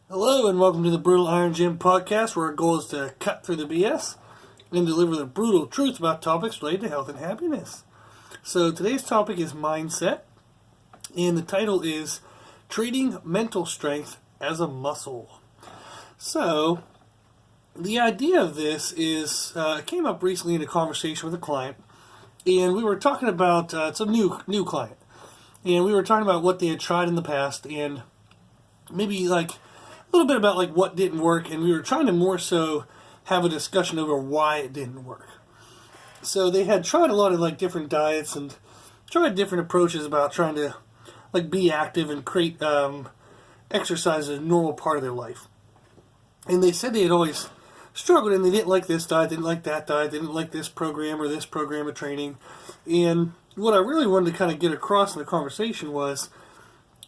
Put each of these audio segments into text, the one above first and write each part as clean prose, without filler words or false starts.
Hello and welcome to the Brutal Iron Gym podcast, where our goal is to cut through the BS and deliver the brutal truth about topics related to health and happiness. So today's topic is mindset, and the title is Treating Mental Strength as a Muscle. So the idea of this is, came up recently in a conversation with a client, and we were talking about, it's a new client, and we were talking about what they had tried in the past, and maybe like a little bit about like what didn't work, and we were trying to more so have a discussion over why it didn't work. So they had tried a lot of like different diets and tried different approaches about trying to like be active and create exercise as a normal part of their life. And they said they had always struggled, and they didn't like this diet, didn't like that diet, didn't like this program or this program of training. And what I really wanted to kind of get across in the conversation was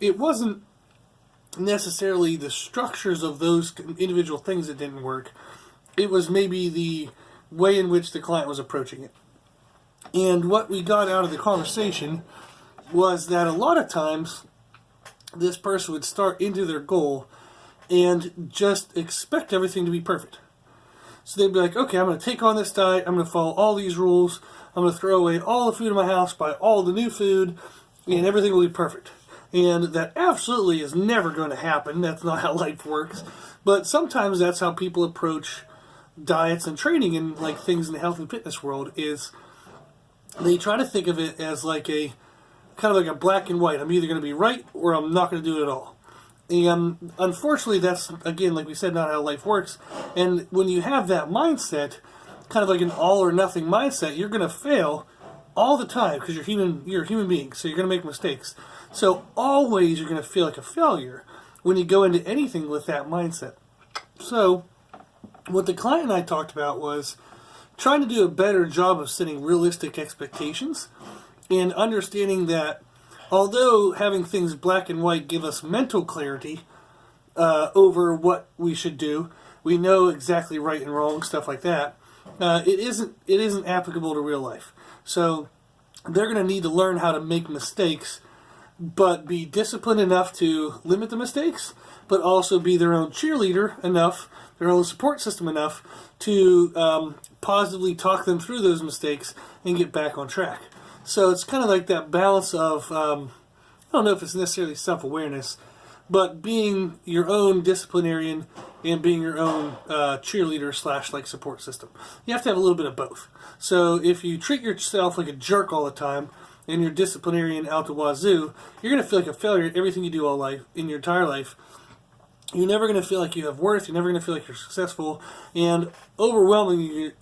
it wasn't necessarily the structures of those individual things that didn't work. It was maybe the way in which the client was approaching it. And what we got out of the conversation was that a lot of times this person would start into their goal and just expect everything to be perfect. So they'd be like, okay, I'm going to take on this diet, I'm going to follow all these rules, I'm going to throw away all the food in my house, buy all the new food, and everything will be perfect. And that absolutely is never going to happen. That's not how life works. But sometimes that's how people approach diets and training and like things in the health and fitness world, is they try to think of it as like a kind of like a black and white. I'm either going to be right or I'm not going to do it at all. And unfortunately, that's, again, like we said, not how life works. And when you have that mindset, kind of like an all or nothing mindset, you're going to fail all the time because you're a human being, so you're going to make mistakes. So always you're going to feel like a failure when you go into anything with that mindset. So what the client and I talked about was trying to do a better job of setting realistic expectations and understanding that although having things black and white give us mental clarity over what we should do, we know exactly right and wrong, stuff like that, it isn't applicable to real life. So they're going to need to learn how to make mistakes, but be disciplined enough to limit the mistakes, but also be their own cheerleader enough, their own support system enough to positively talk them through those mistakes and get back on track. So it's kind of like that balance of, I don't know if it's necessarily self-awareness, but being your own disciplinarian and being your own cheerleader / like support system. You have to have a little bit of both. So if you treat yourself like a jerk all the time and you're disciplinarian out the wazoo, you're going to feel like a failure at everything you do all life, in your entire life. You're never going to feel like you have worth. You're never going to feel like you're successful. And overwhelmingly,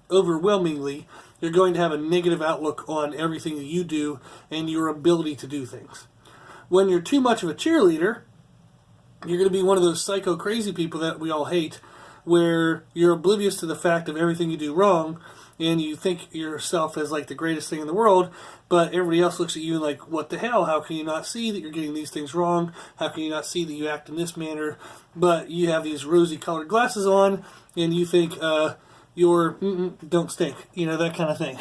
you're going to have a negative outlook on everything that you do and your ability to do things. When you're too much of a cheerleader, you're going to be one of those psycho crazy people that we all hate, where you're oblivious to the fact of everything you do wrong, and you think yourself as like the greatest thing in the world, but everybody else looks at you like, what the hell? How can you not see that you're getting these things wrong? How can you not see that you act in this manner? But you have these rosy colored glasses on, and you think you're don't stink, that kind of thing.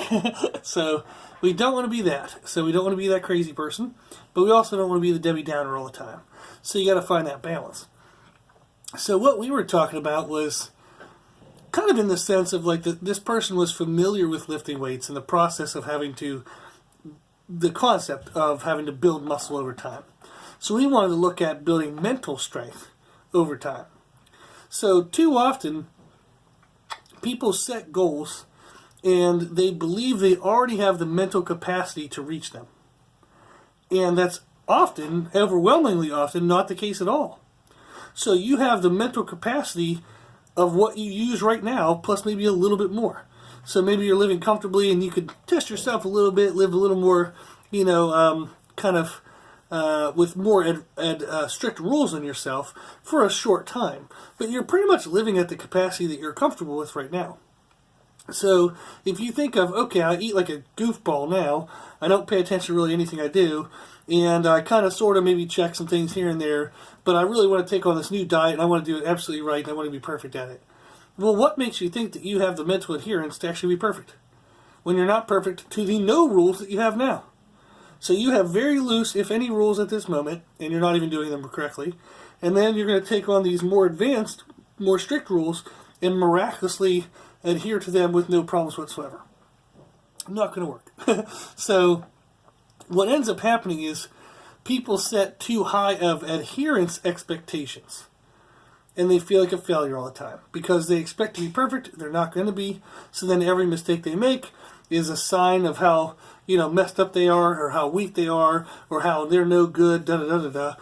So we don't want to be that. So we don't want to be that crazy person, but we also don't want to be the Debbie Downer all the time. So you got to find that balance. So what we were talking about was kind of in the sense of like this person was familiar with lifting weights and the process of the concept of having to build muscle over time. So we wanted to look at building mental strength over time. So too often, people set goals and they believe they already have the mental capacity to reach them. And that's often, overwhelmingly often, not the case at all. So you have the mental capacity of what you use right now, plus maybe a little bit more. So maybe you're living comfortably and you could test yourself a little bit, live a little more, with more strict rules on yourself for a short time. But you're pretty much living at the capacity that you're comfortable with right now. So if you think of, okay, I eat like a goofball now, I don't pay attention to really anything I do, and I kind of sort of maybe check some things here and there, but I really want to take on this new diet and I want to do it absolutely right and I want to be perfect at it. Well, what makes you think that you have the mental adherence to actually be perfect when you're not perfect to the no rules that you have now? So you have very loose, if any, rules at this moment, and you're not even doing them correctly. And then you're going to take on these more advanced, more strict rules and miraculously adhere to them with no problems whatsoever. Not going to work. So what ends up happening is people set too high of adherence expectations. And they feel like a failure all the time. Because they expect to be perfect, they're not going to be. So then every mistake they make is a sign of how, messed up they are, or how weak they are, or how they're no good, da-da-da-da-da.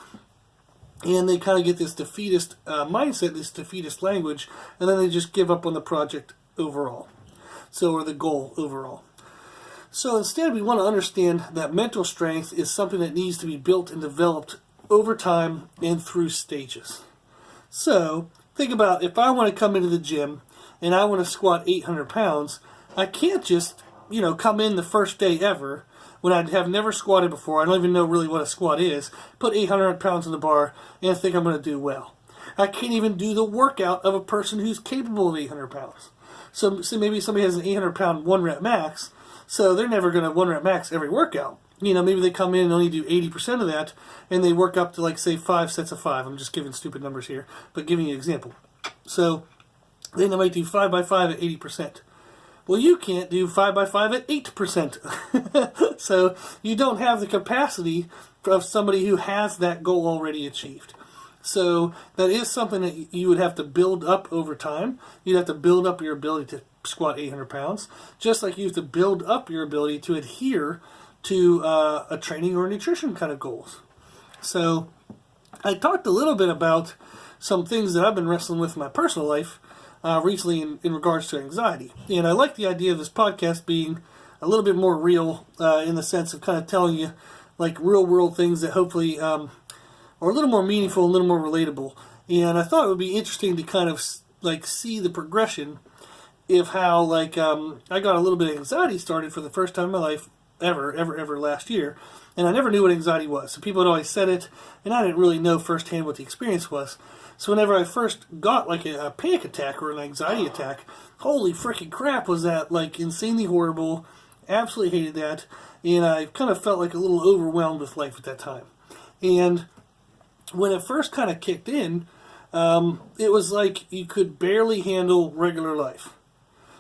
And they kind of get this defeatist mindset, this defeatist language, and then they just give up on the project overall. Or the goal overall. So instead, we want to understand that mental strength is something that needs to be built and developed over time and through stages. So think about, if I want to come into the gym and I want to squat 800 pounds, I can't just, come in the first day ever when I have never squatted before. I don't even know really what a squat is. Put 800 pounds on the bar and think I'm going to do well. I can't even do the workout of a person who's capable of 800 pounds. So maybe somebody has an 800 pound 1 rep max, so they're never going to 1 rep max every workout. Maybe they come in and only do 80% of that, and they work up to, say, 5 sets of 5. I'm just giving stupid numbers here, but giving you an example. So then they might do 5 by 5 at 80%. Well, you can't do 5 by 5 at 8%. So you don't have the capacity of somebody who has that goal already achieved. So that is something that you would have to build up over time. You'd have to build up your ability to squat 800 pounds, just like you have to build up your ability to adhere to a training or nutrition kind of goals. So I talked a little bit about some things that I've been wrestling with in my personal life recently in regards to anxiety. And I like the idea of this podcast being a little bit more real in the sense of kind of telling you like real world things that hopefully are a little more meaningful, a little more relatable. And I thought it would be interesting to kind of like see the progression of how I got a little bit of anxiety started for the first time in my life ever last year. And I never knew what anxiety was. So people had always said it, and I didn't really know firsthand what the experience was. So whenever I first got like a panic attack or an anxiety attack, holy freaking crap, was that like insanely horrible. Absolutely hated that. And I kind of felt like a little overwhelmed with life at that time. And when it first kind of kicked in, it was like you could barely handle regular life.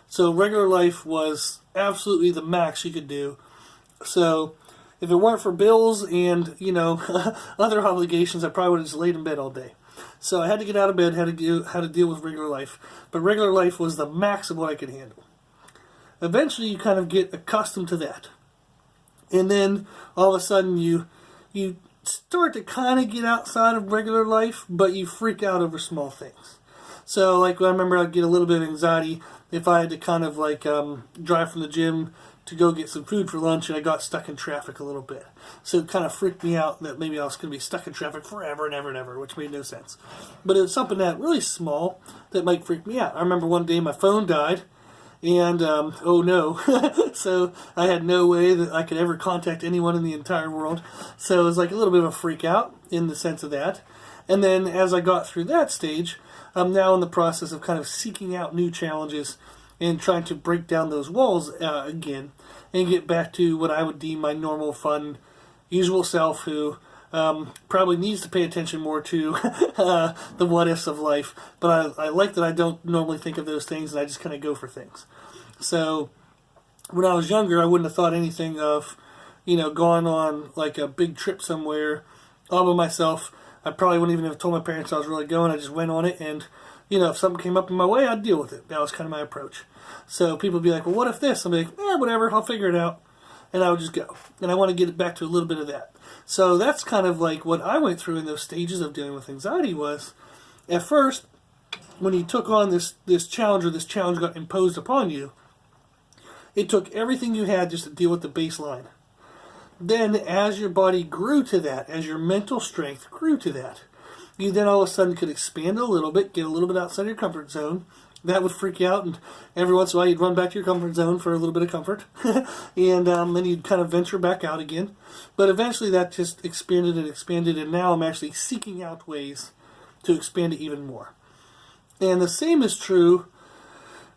So regular life was absolutely the max you could do. So if it weren't for bills and, other obligations, I probably would have just laid in bed all day. So I had to get out of bed, had to deal with regular life. But regular life was the max of what I could handle. Eventually you kind of get accustomed to that. And then all of a sudden you start to kind of get outside of regular life, but you freak out over small things. So I remember I'd get a little bit of anxiety if I had to kind of drive from the gym to go get some food for lunch and I got stuck in traffic a little bit. So it kind of freaked me out that maybe I was going to be stuck in traffic forever and ever and ever, which made no sense. But it was something that really small that might freak me out. I remember one day my phone died and, oh no, so I had no way that I could ever contact anyone in the entire world. So it was like a little bit of a freak out in the sense of that. And then as I got through that stage, I'm now in the process of kind of seeking out new challenges and trying to break down those walls again and get back to what I would deem my normal, fun, usual self who probably needs to pay attention more to the what-ifs of life. But I like that I don't normally think of those things and I just kind of go for things. So when I was younger, I wouldn't have thought anything of, going on like a big trip somewhere all by myself. I probably wouldn't even have told my parents I was really going. I just went on it and if something came up in my way, I'd deal with it. That was kind of my approach. So people would be like, well, what if this? I'd be like, whatever, I'll figure it out. And I would just go. And I want to get it back to a little bit of that. So that's kind of like what I went through in those stages of dealing with anxiety was, at first, when you took on this challenge or this challenge got imposed upon you, it took everything you had just to deal with the baseline. Then as your body grew to that, as your mental strength grew to that, you then all of a sudden could expand a little bit, get a little bit outside your comfort zone. That would freak you out, and every once in a while you'd run back to your comfort zone for a little bit of comfort. And then you'd kind of venture back out again. But eventually that just expanded and expanded, and now I'm actually seeking out ways to expand it even more. And the same is true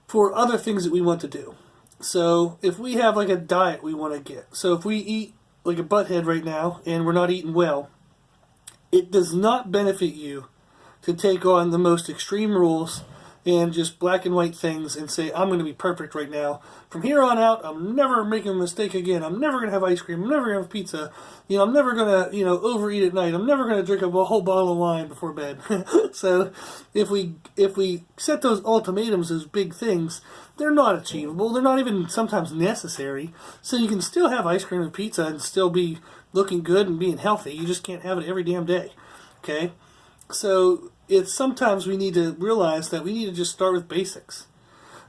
for other things that we want to do. So if we have like a diet we want to get, so if we eat like a butthead right now and we're not eating well, it does not benefit you to take on the most extreme rules and just black and white things and say, I'm going to be perfect right now. From here on out, I'm never making a mistake again. I'm never going to have ice cream. I'm never going to have pizza. I'm never going to, overeat at night. I'm never going to drink a whole bottle of wine before bed. So if we set those ultimatums, those big things, they're not achievable. They're not even sometimes necessary. So you can still have ice cream and pizza and still be looking good and being healthy. You just can't have it every damn day. Okay? So it's sometimes we need to realize that we need to just start with basics.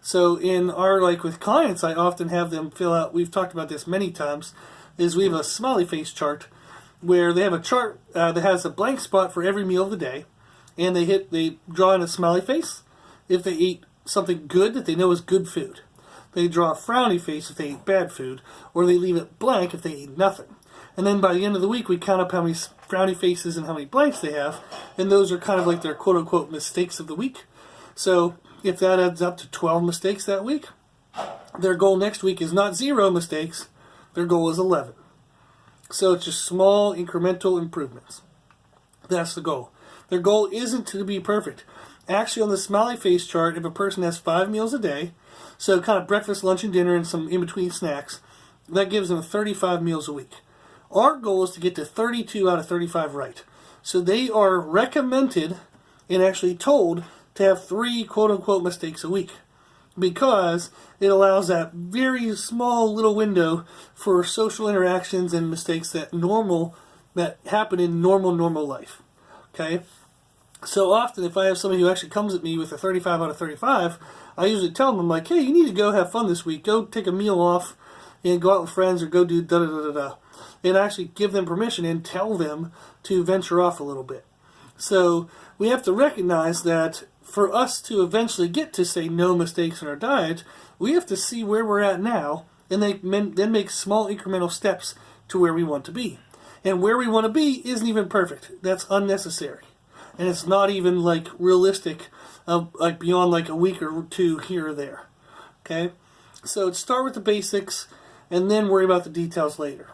So in our, with clients, I often have them fill out, we've talked about this many times, is we have a smiley face chart where they have a chart that has a blank spot for every meal of the day, and they draw in a smiley face if they eat something good that they know is good food. They draw a frowny face if they eat bad food, or they leave it blank if they eat nothing. And then by the end of the week, we count up how many frowny faces and how many blanks they have, and those are kind of like their quote-unquote mistakes of the week. So if that adds up to 12 mistakes that week, their goal next week is not 0 mistakes, their goal is 11. So it's just small incremental improvements. That's the goal. Their goal isn't to be perfect. Actually, on the smiley face chart, if a person has 5 meals a day, so kind of breakfast, lunch, and dinner, and some in-between snacks, that gives them 35 meals a week. Our goal is to get to 32 out of 35 right. So they are recommended and actually told to have 3 quote-unquote mistakes a week, because it allows that very small little window for social interactions and mistakes that happen in normal life. Okay? So often if I have somebody who actually comes at me with a 35 out of 35, I usually tell them, I'm like, hey, you need to go have fun this week. Go take a meal off and go out with friends or go do da-da-da-da-da. And actually give them permission and tell them to venture off a little bit. So we have to recognize that for us to eventually get to, say, no mistakes in our diet, we have to see where we're at now and then make small incremental steps to where we want to be. And where we want to be isn't even perfect. That's unnecessary. And it's not even realistic beyond a week or 2 here or there. Okay? So start with the basics and then worry about the details later.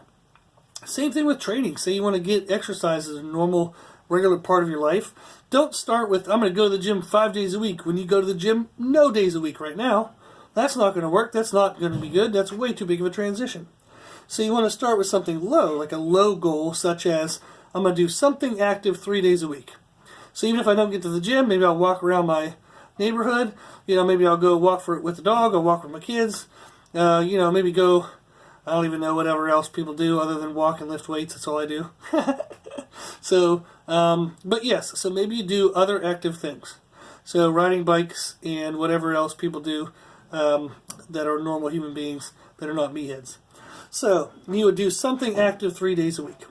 Same thing with training. Say you want to get exercise as a normal, regular part of your life. Don't start with, I'm going to go to the gym 5 days a week, when you go to the gym no days a week right now. That's not going to work. That's not going to be good. That's way too big of a transition. So you want to start with something low, like a low goal, such as, I'm going to do something active 3 days a week. So even if I don't get to the gym, maybe I'll walk around my neighborhood. Maybe I'll go walk with the dog. I'll walk with my kids. Maybe go, I don't even know whatever else people do other than walk and lift weights. That's all I do. So, but yes, so maybe you do other active things. So riding bikes and whatever else people do that are normal human beings that are not meatheads. So you would do something active 3 days a week.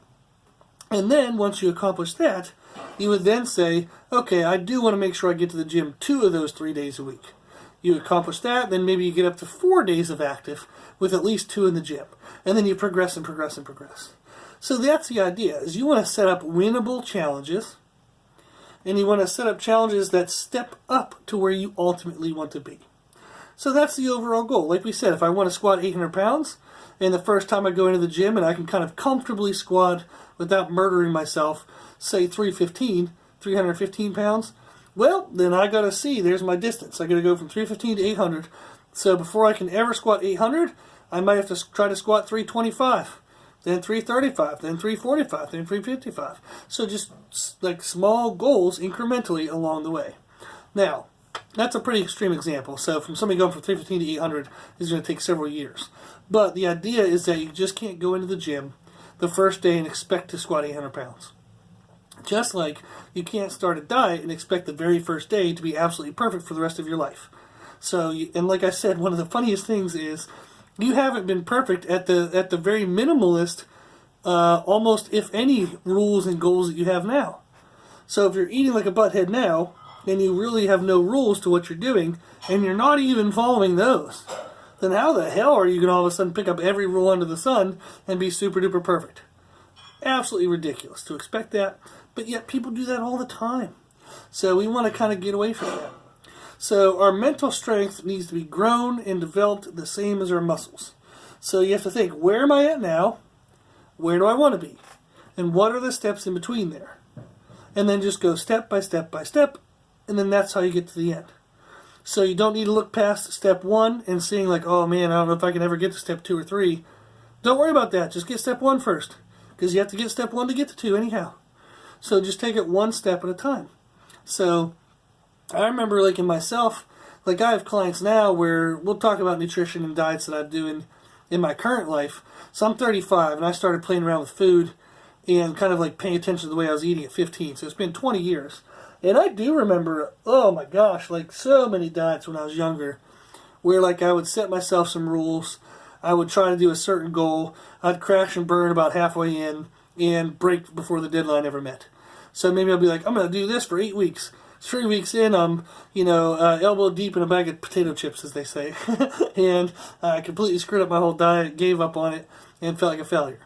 And then once you accomplish that, you would then say, okay, I do want to make sure I get to the gym 2 of those 3 days a week. You accomplish that, then maybe you get up to 4 days of active with at least 2 in the gym. And then you progress and progress and progress. So that's the idea, is you want to set up winnable challenges, and you want to set up challenges that step up to where you ultimately want to be. So that's the overall goal. Like we said, if I want to squat 800 pounds, and the first time I go into the gym and I can kind of comfortably squat without murdering myself, say 315 pounds, well, then I got to see, there's my distance. I got to go from 315 to 800. So before I can ever squat 800, I might have to try to squat 325, then 335, then 345, then 355. So just small goals incrementally along the way. Now, that's a pretty extreme example. So from somebody going from 315 to 800 is going to take several years. But the idea is that you just can't go into the gym the first day and expect to squat 800 pounds. Just like you can't start a diet and expect the very first day to be absolutely perfect for the rest of your life. So, and like I said, one of the funniest things is you haven't been perfect at the very minimalist, almost if any, rules and goals that you have now. So if you're eating like a butthead now, and you really have no rules to what you're doing, and you're not even following those, then how the hell are you going to all of a sudden pick up every rule under the sun and be super duper perfect? Absolutely ridiculous to expect that, but yet people do that all the time. So we want to kind of get away from that. So our mental strength needs to be grown and developed the same as our muscles. So you have to think, where am I at now? Where do I want to be? And what are the steps in between there? and then just go step by step by step, and then that's how you get to the end. So you don't need to look past step 1 and seeing like, oh man, I don't know if I can ever get to step 2 or 3. Don't worry about that. Just get step 1 first, because you have to get step 1 to get to 2 anyhow. So just take it one step at a time. So I remember like in myself, like I have clients now where we'll talk about nutrition and diets that I'm doing in my current life. So I'm 35 and I started playing around with food and kind of like paying attention to the way I was eating at 15. So it's been 20 years. And I do remember, oh my gosh, like so many diets when I was younger where like I would set myself some rules. I would try to do a certain goal. I'd crash and burn about halfway in and break before the deadline ever met. So maybe I'll be like, I'm going to do this for 8 weeks. 3 weeks in, I'm, elbow deep in a bag of potato chips, as they say. And I completely screwed up my whole diet, gave up on it, and felt like a failure.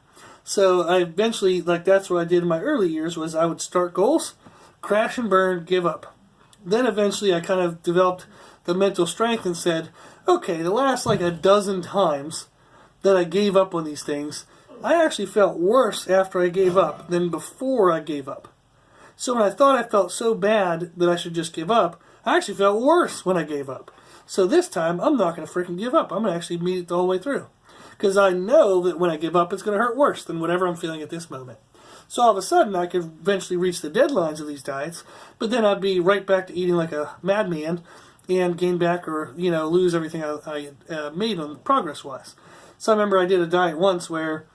So I eventually, like that's what I did in my early years, was I would start goals, crash and burn, give up. Then eventually I kind of developed the mental strength and said, okay, the last like a dozen times that I gave up on these things, I actually felt worse after I gave up than before I gave up. So when I thought I felt so bad that I should just give up, I actually felt worse when I gave up. So this time, I'm not going to freaking give up. I'm going to actually meet it the whole way through. Because I know that when I give up, it's going to hurt worse than whatever I'm feeling at this moment. So all of a sudden, I could eventually reach the deadlines of these diets, but then I'd be right back to eating like a madman and gain back or, lose everything I made on progress-wise. So I remember I did a diet once where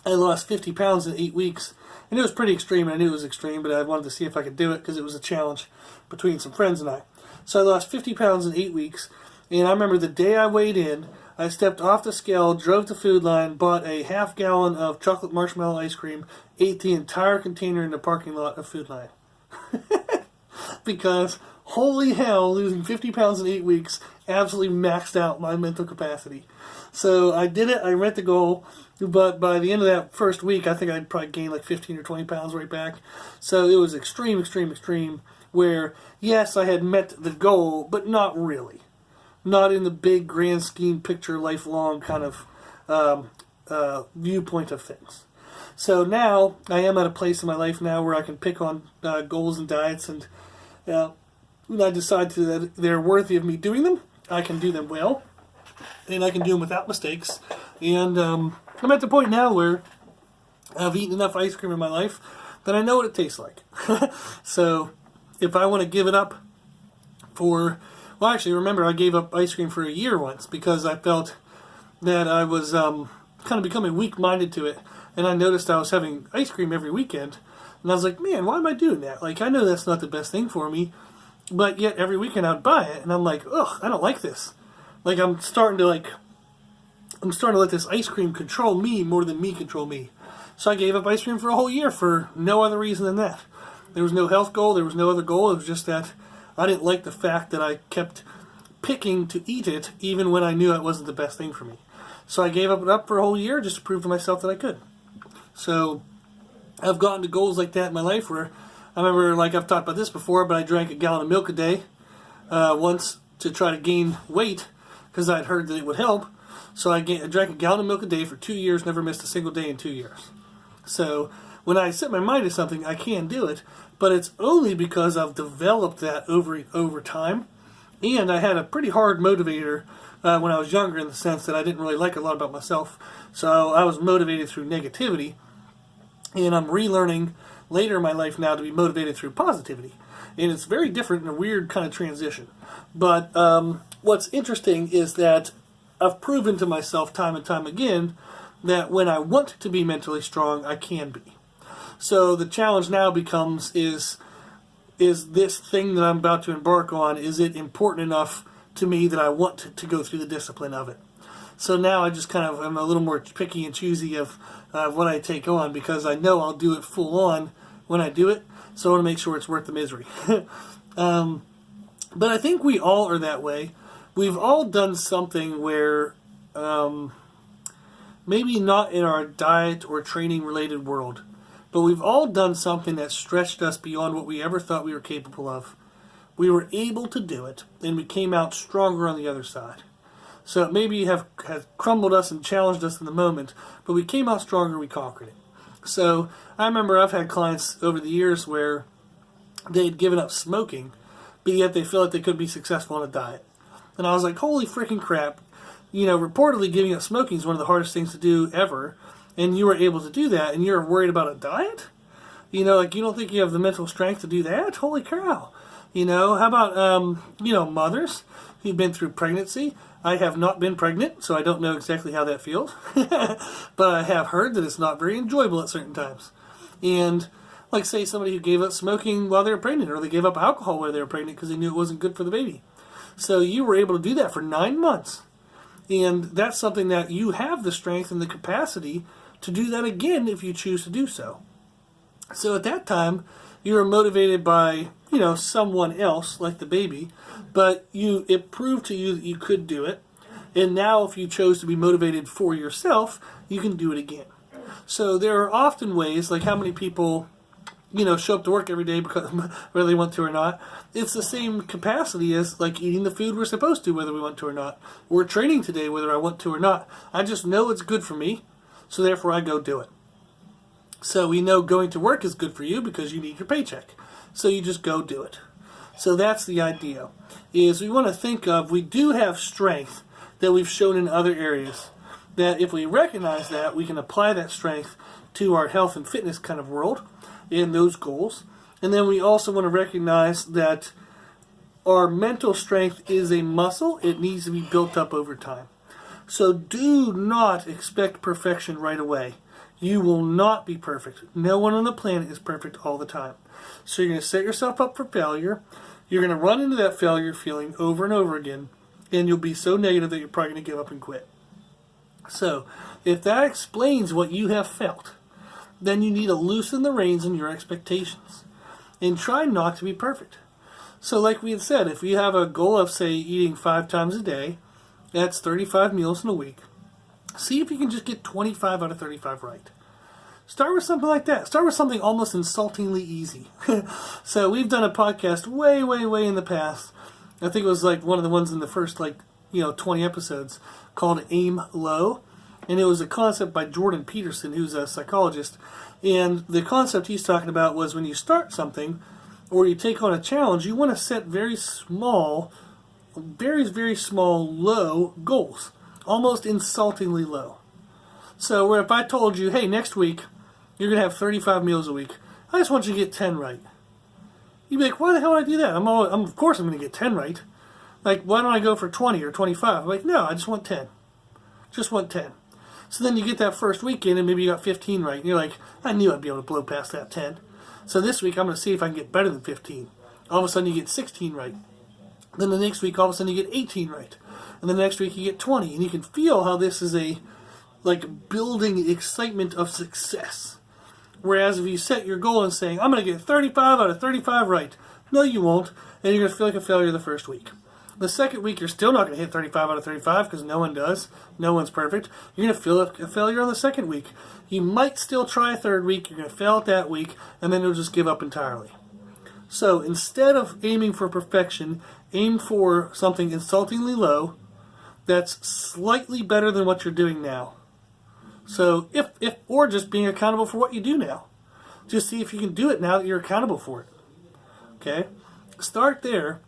I lost 50 pounds in 8 weeks. And it was pretty extreme, and I knew it was extreme, but I wanted to see if I could do it because it was a challenge between some friends and I. So I lost 50 pounds in 8 weeks, and I remember the day I weighed in, I stepped off the scale, drove to Food Line, bought a half gallon of chocolate marshmallow ice cream, ate the entire container in the parking lot of Food Line. Because, holy hell, losing 50 pounds in 8 weeks absolutely maxed out my mental capacity. So I did it, I met the goal, but by the end of that first week, I think I'd probably gained like 15 or 20 pounds right back. So it was extreme, where, yes, I had met the goal, but not really. Not in the big, grand scheme picture, lifelong kind of viewpoint of things. So now, I am at a place in my life now where I can pick on goals and diets, and when I decide that they're worthy of me doing them, I can do them well, and I can do them without mistakes. And I'm at the point now where I've eaten enough ice cream in my life that I know what it tastes like. So if I want to give it up remember I gave up ice cream for a year once because I felt that I was kind of becoming weak-minded to it, and I noticed I was having ice cream every weekend, and I was like, man, why am I doing that? Like, I know that's not the best thing for me, but yet every weekend I'd buy it, and I'm like, ugh, I don't like this. Like, I'm starting to let this ice cream control me more than me control me. So I gave up ice cream for a whole year for no other reason than that. There was no health goal, there was no other goal, it was just that I didn't like the fact that I kept picking to eat it even when I knew it wasn't the best thing for me. So I gave it up for a whole year just to prove to myself that I could. So I've gotten to goals like that in my life where I remember, like I've talked about this before, but I drank a gallon of milk a day once to try to gain weight because I'd heard that it would help. So I drank a gallon of milk a day for 2 years, never missed a single day in 2 years. So when I set my mind to something, I can do it, but it's only because I've developed that over time. And I had a pretty hard motivator when I was younger, in the sense that I didn't really like a lot about myself. So I was motivated through negativity, and I'm relearning later in my life now to be motivated through positivity. And it's very different in a weird kind of transition. But what's interesting is that I've proven to myself time and time again that when I want to be mentally strong, I can be. So the challenge now becomes, is this thing that I'm about to embark on, is it important enough to me that I want to go through the discipline of it? So now I just kind of am a little more picky and choosy of what I take on, because I know I'll do it full on when I do it. So I want to make sure it's worth the misery. But I think we all are that way. We've all done something where maybe not in our diet or training related world, but we've all done something that stretched us beyond what we ever thought we were capable of. We were able to do it, and we came out stronger on the other side. So it maybe has crumbled us and challenged us in the moment, but we came out stronger, we conquered it. So I remember I've had clients over the years where they had given up smoking, but yet they feel like they could be successful on a diet. And I was like, holy freaking crap. Reportedly giving up smoking is one of the hardest things to do ever. And you were able to do that, and you're worried about a diet? You don't think you have the mental strength to do that? Holy cow. How about, mothers who've been through pregnancy? I have not been pregnant, so I don't know exactly how that feels. But I have heard that it's not very enjoyable at certain times. And, like, say somebody who gave up smoking while they were pregnant, or they gave up alcohol while they were pregnant because they knew it wasn't good for the baby. So you were able to do that for 9 months. And that's something that you have the strength and the capacity to do that again if you choose to do so. So at that time, you were motivated by, someone else, like the baby, but it proved to you that you could do it. And now if you chose to be motivated for yourself, you can do it again. So there are often ways, like how many people show up to work every day because whether they want to or not. It's the same capacity as like eating the food we're supposed to, whether we want to or not. We're training today, whether I want to or not. I just know it's good for me, so therefore I go do it. So we know going to work is good for you because you need your paycheck. So you just go do it. So that's the idea, is we want to think of, we do have strength that we've shown in other areas, that if we recognize that, we can apply that strength to our health and fitness kind of world in those goals. And then we also want to recognize that our mental strength is a muscle. It needs to be built up over time. So do not expect perfection right away. You will not be perfect. No one on the planet is perfect all the time. So you're going to set yourself up for failure. You're going to run into that failure feeling over and over again, and you'll be so negative that you're probably going to give up and quit. So if that explains what you have felt, then you need to loosen the reins in your expectations and try not to be perfect. So like we had said, if you have a goal of, say, eating 5 times a day, that's 35 meals in a week. See if you can just get 25 out of 35 right. Start with something like that. Start with something almost insultingly easy. So we've done a podcast way, way, way in the past. I think it was like one of the ones in the first 20 episodes called Aim Low. And it was a concept by Jordan Peterson, who's a psychologist. And the concept he's talking about was when you start something or you take on a challenge, you want to set very small, very, very small, low goals. Almost insultingly low. So where if I told you, hey, next week you're going to have 35 meals a week, I just want you to get 10 right. You'd be like, why the hell would I do that? Of course I'm going to get 10 right. Like, why don't I go for 20 or 25? I'm like, no, I just want 10. Just want 10. So then you get that first weekend and maybe you got 15 right. And you're like, I knew I'd be able to blow past that 10. So this week I'm going to see if I can get better than 15. All of a sudden you get 16 right. Then the next week all of a sudden you get 18 right. And the next week you get 20. And you can feel how this is a building excitement of success. Whereas if you set your goal and saying, I'm going to get 35 out of 35 right. No, you won't. And you're going to feel like a failure the first week. The second week, you're still not going to hit 35 out of 35 because no one does. No one's perfect. You're going to feel a failure on the second week. You might still try a third week. You're going to fail at that week, and then you'll just give up entirely. So instead of aiming for perfection, aim for something insultingly low that's slightly better than what you're doing now. So or just being accountable for what you do now. Just see if you can do it now that you're accountable for it. Okay? Start there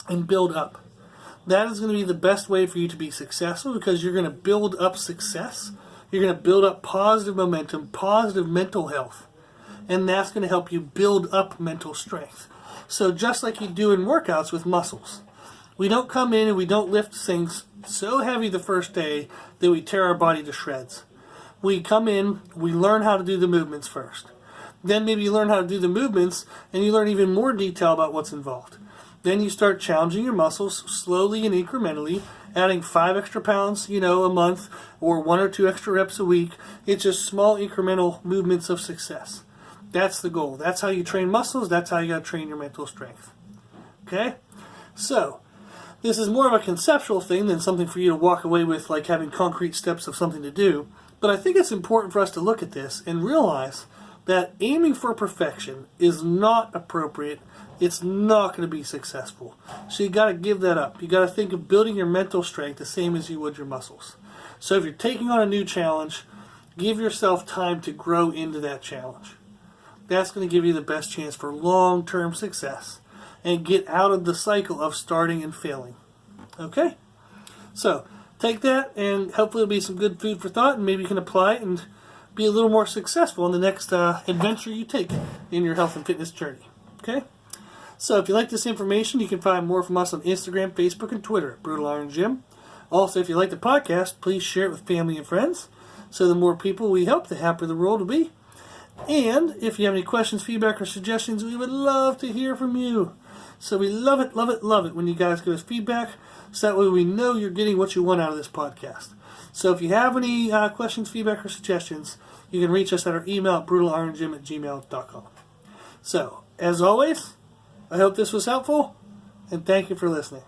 and build up. That is going to be the best way for you to be successful because you're going to build up success. You're going to build up positive momentum, positive mental health. And that's going to help you build up mental strength. So just like you do in workouts with muscles. We don't come in and we don't lift things so heavy the first day that we tear our body to shreds. We come in, we learn how to do the movements first. Then maybe you learn how to do the movements and you learn even more detail about what's involved. Then you start challenging your muscles slowly and incrementally, adding 5 extra pounds, a month, or 1 or 2 extra reps a week. It's just small incremental movements of success. That's the goal. That's how you train muscles. That's how you got to train your mental strength. Okay? So, this is more of a conceptual thing than something for you to walk away with, like having concrete steps of something to do. But I think it's important for us to look at this and realize that aiming for perfection is not appropriate. It's not going to be successful. So you got to give that up. You got to think of building your mental strength the same as you would your muscles. So if you're taking on a new challenge, Give yourself time to grow into that challenge. That's going to give you the best chance for long-term success and get out of the cycle of starting and failing. Okay? So, take that, and hopefully it'll be some good food for thought, and maybe you can apply it and be a little more successful in the next adventure you take in your health and fitness journey. Okay? So if you like this information, you can find more from us on Instagram, Facebook, and Twitter at Brutal Iron Gym. Also, if you like the podcast, please share it with family and friends. So the more people we help, the happier the world will be. And if you have any questions, feedback, or suggestions, we would love to hear from you. So we love it, love it, love it when you guys give us feedback, so that way we know you're getting what you want out of this podcast. So if you have any questions, feedback, or suggestions, you can reach us at our email at brutaliron@gmail.com. So, as always, I hope this was helpful, and thank you for listening.